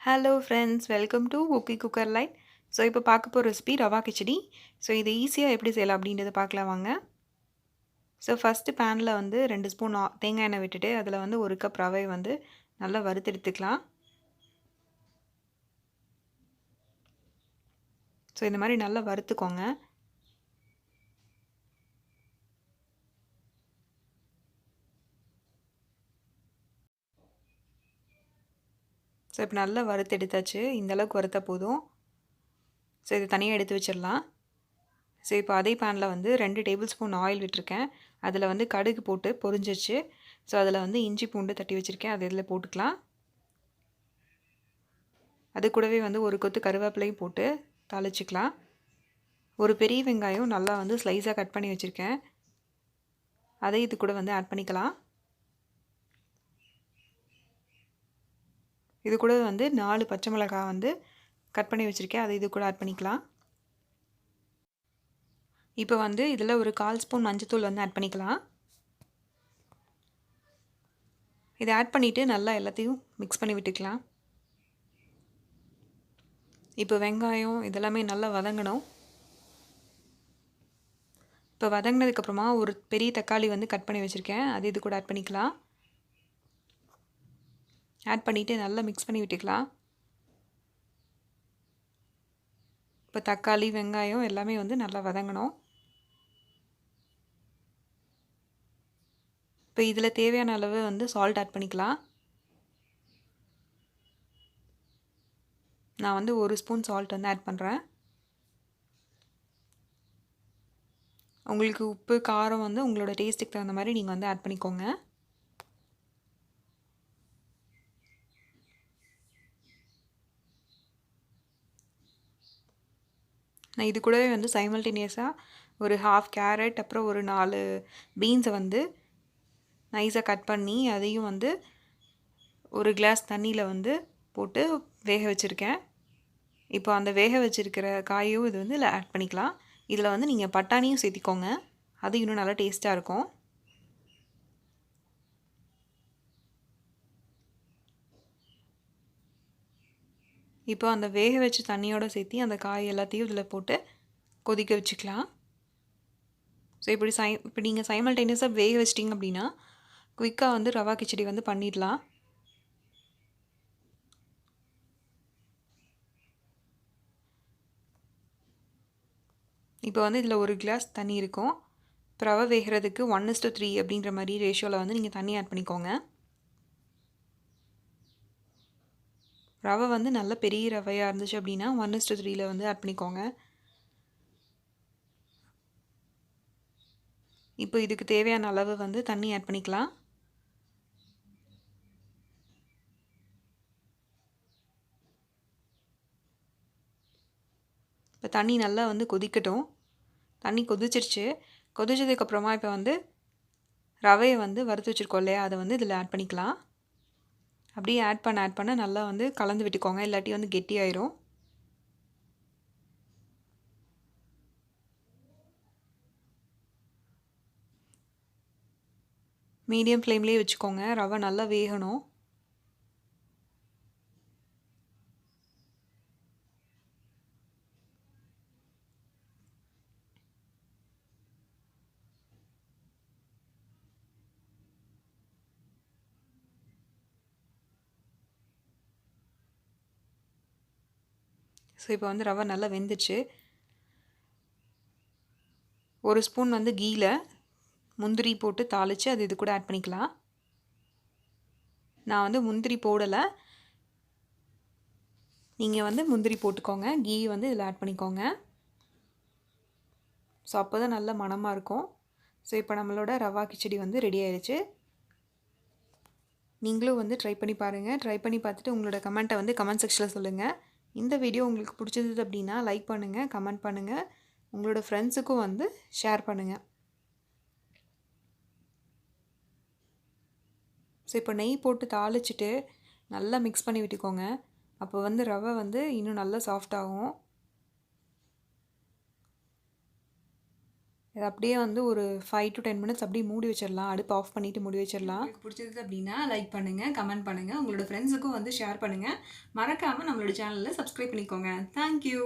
Hello friends, welcome to cookie cooker light. So இப்போ பார்க்க போகிற ரெசிபி ரவா கிச்சடி. ஸோ இது ஈஸியாக எப்படி செய்யலாம் அப்படின்றத பார்க்கலாம் வாங்க. ஸோ ஃபஸ்ட்டு பேனில் வந்து 2 ஸ்பூன் தேங்காய் எண்ணெய் விட்டுட்டு அதில் வந்து 1 கப் ரவை வந்து நல்லா வறுத்து எடுத்துக்கலாம். ஸோ இந்த மாதிரி நல்லா வறுத்துக்கோங்க. ஸோ இப்போ நல்லா வறுத்து எடுத்தாச்சு. இந்தளவுக்கு வறுத்தா போதும். ஸோ இது தனியாக எடுத்து வச்சிடலாம். ஸோ இப்போ அதே பேனில் வந்து 2 டேபிள் ஸ்பூன் ஆயில் விட்டுருக்கேன். அதில் வந்து கடுகு போட்டு பொரிஞ்சிச்சு. ஸோ அதில் வந்து இஞ்சி பூண்டு தட்டி வச்சுருக்கேன், அது இதில் போட்டுக்கலாம். அது கூடவே வந்து ஒரு கொத்து கருவேப்பிலையும் போட்டு தாளிச்சிக்கலாம். ஒரு பெரிய வெங்காயம் நல்லா வந்து ஸ்லைஸாக கட் பண்ணி வச்சுருக்கேன், அதை இது கூட வந்து ஆட் பண்ணிக்கலாம். இது கூட வந்து 4 பச்சை மிளகாய் வந்து கட் பண்ணி வச்சுருக்கேன், அதை இது கூட ஆட் பண்ணிக்கலாம். இப்போ வந்து இதில் ஒரு 1/4 ஸ்பூன் மஞ்சத்தூள் வந்து ஆட் பண்ணிக்கலாம். இதை ஆட் பண்ணிவிட்டு நல்லா எல்லாத்தையும் மிக்ஸ் பண்ணி விட்டுக்கலாம். இப்போ வெங்காயம் இதெல்லாமே நல்லா வதங்கணும். இப்போ வதங்கினதுக்கப்புறமா ஒரு பெரிய தக்காளி வந்து கட் பண்ணி வச்சுருக்கேன், அது இது கூட ஆட் பண்ணிக்கலாம். ஆட் பண்ணிவிட்டு நல்லா மிக்ஸ் பண்ணி விட்டுக்கலாம். இப்போ தக்காளி வெங்காயம் எல்லாமே வந்து நல்லா வதங்கணும். இப்போ இதில் தேவையான அளவு வந்து சால்ட் ஆட் பண்ணிக்கலாம். நான் வந்து 1 ஸ்பூன் சால்ட் வந்து ஆட் பண்ணுறேன். உங்களுக்கு உப்பு காரம் வந்து உங்களோட டேஸ்ட்டுக்கு தகுந்த மாதிரி நீங்கள் வந்து ஆட் பண்ணிக்கோங்க. நான் இது கூடவே வந்து சைமல்டேனியஸாக ஒரு 1/2 கேரட் அப்புறம் ஒரு 4 பீன்ஸை வந்து நைஸாக கட் பண்ணி அதையும் வந்து ஒரு கிளாஸ் தண்ணியில் வந்து போட்டு வேக வச்சுருக்கேன். இப்போ அந்த வேக வச்சுருக்கிற காயும் இது வந்து இதில் ஆட் பண்ணிக்கலாம். இதில் வந்து நீங்கள் பட்டாணியும் சேர்த்திக்கோங்க, அது இன்னும் நல்லா டேஸ்ட்டாக இருக்கும். இப்போ அந்த வேக வச்ச தண்ணியோடு சேர்த்து அந்த காய் எல்லாத்தையும் இதில் போட்டு கொதிக்க வச்சுக்கலாம். ஸோ இப்போ நீங்கள் சைமல்டேனியஸாக வேக வச்சிட்டிங்க அப்படின்னா குயிக்காக வந்து ரவா கிச்சடி வந்து பண்ணிடலாம். இப்போ வந்து இதில் 1 கிளாஸ் தண்ணி இருக்கும். இப்போ ரவை வேகிறதுக்கு 1:3 அப்படின்ற மாதிரி ரேஷியோவில் வந்து நீங்கள் தண்ணி ஆட் பண்ணிக்கோங்க. ரவை வந்து நல்ல பெரிய ரவையாக இருந்துச்சு அப்படின்னா 1:3 வந்து ஆட் பண்ணிக்கோங்க. இப்போ இதுக்கு தேவையான அளவு வந்து தண்ணி ஆட் பண்ணிக்கலாம். இப்போ தண்ணி நல்லா வந்து கொதிக்கட்டும். தண்ணி கொதிச்சிருச்சு. கொதிச்சதுக்கப்புறமா இப்போ வந்து ரவையை வந்து வறுத்து வச்சுருக்கோம் இல்லையா, அதை வந்து இதில் ஆட் பண்ணிக்கலாம். அப்படியே ஆட் பண்ண நல்லா வந்து கலந்து விட்டுக்கோங்க, இல்லாட்டி வந்து கெட்டியாயிரும். மீடியம் ஃப்ளேம்லேயே வச்சுக்கோங்க, ரவை நல்லா வேகணும். ஸோ இப்போ வந்து ரவை நல்லா வெந்துச்சு. 1 ஸ்பூன் வந்து கீயில் முந்திரி போட்டு தாளித்து அது இது கூட ஆட் பண்ணிக்கலாம். நான் வந்து முந்திரி போடலை, நீங்கள் வந்து முந்திரி போட்டுக்கோங்க. கீ வந்து இதில் ஆட் பண்ணிக்கோங்க. ஸோ அப்போ தான் நல்ல மணமாக இருக்கும். ஸோ இப்போ நம்மளோட ரவா கிச்சடி வந்து ரெடி ஆயிடுச்சு. நீங்களும் வந்து ட்ரை பண்ணி பாருங்கள். ட்ரை பண்ணி பார்த்துட்டு உங்களோட கமெண்ட்டை வந்து கமெண்ட் செக்ஷனில் சொல்லுங்கள். இந்த வீடியோ உங்களுக்கு பிடிச்சிருந்தது அப்படின்னா லைக் பண்ணுங்கள், கமெண்ட் பண்ணுங்கள், உங்களோட ஃப்ரெண்ட்ஸுக்கும் வந்து ஷேர் பண்ணுங்கள். ஸோ இப்போ நெய் போட்டு தாளிச்சிட்டு நல்லா மிக்ஸ் பண்ணி விட்டுக்கோங்க. அப்போ வந்து ரவை வந்து இன்னும் நல்லா சாஃப்டாகும். இது அப்படியே வந்து ஒரு 5 to 10 மினிட்ஸ் அப்படியே மூடி வச்சிடலாம். அடுப்பு ஆஃப் பண்ணிவிட்டு மூடி வச்சிடலாம். உங்களுக்கு பிடிச்சது அப்படின்னா லைக் பண்ணுங்கள், கமெண்ட் பண்ணுங்கள், உங்களோட ஃப்ரெண்ட்ஸுக்கும் வந்து ஷேர் பண்ணுங்கள். மறக்காமல் நம்மளோட சேனலில் சப்ஸ்கிரைப் பண்ணிக்கோங்க. தேங்க்யூ.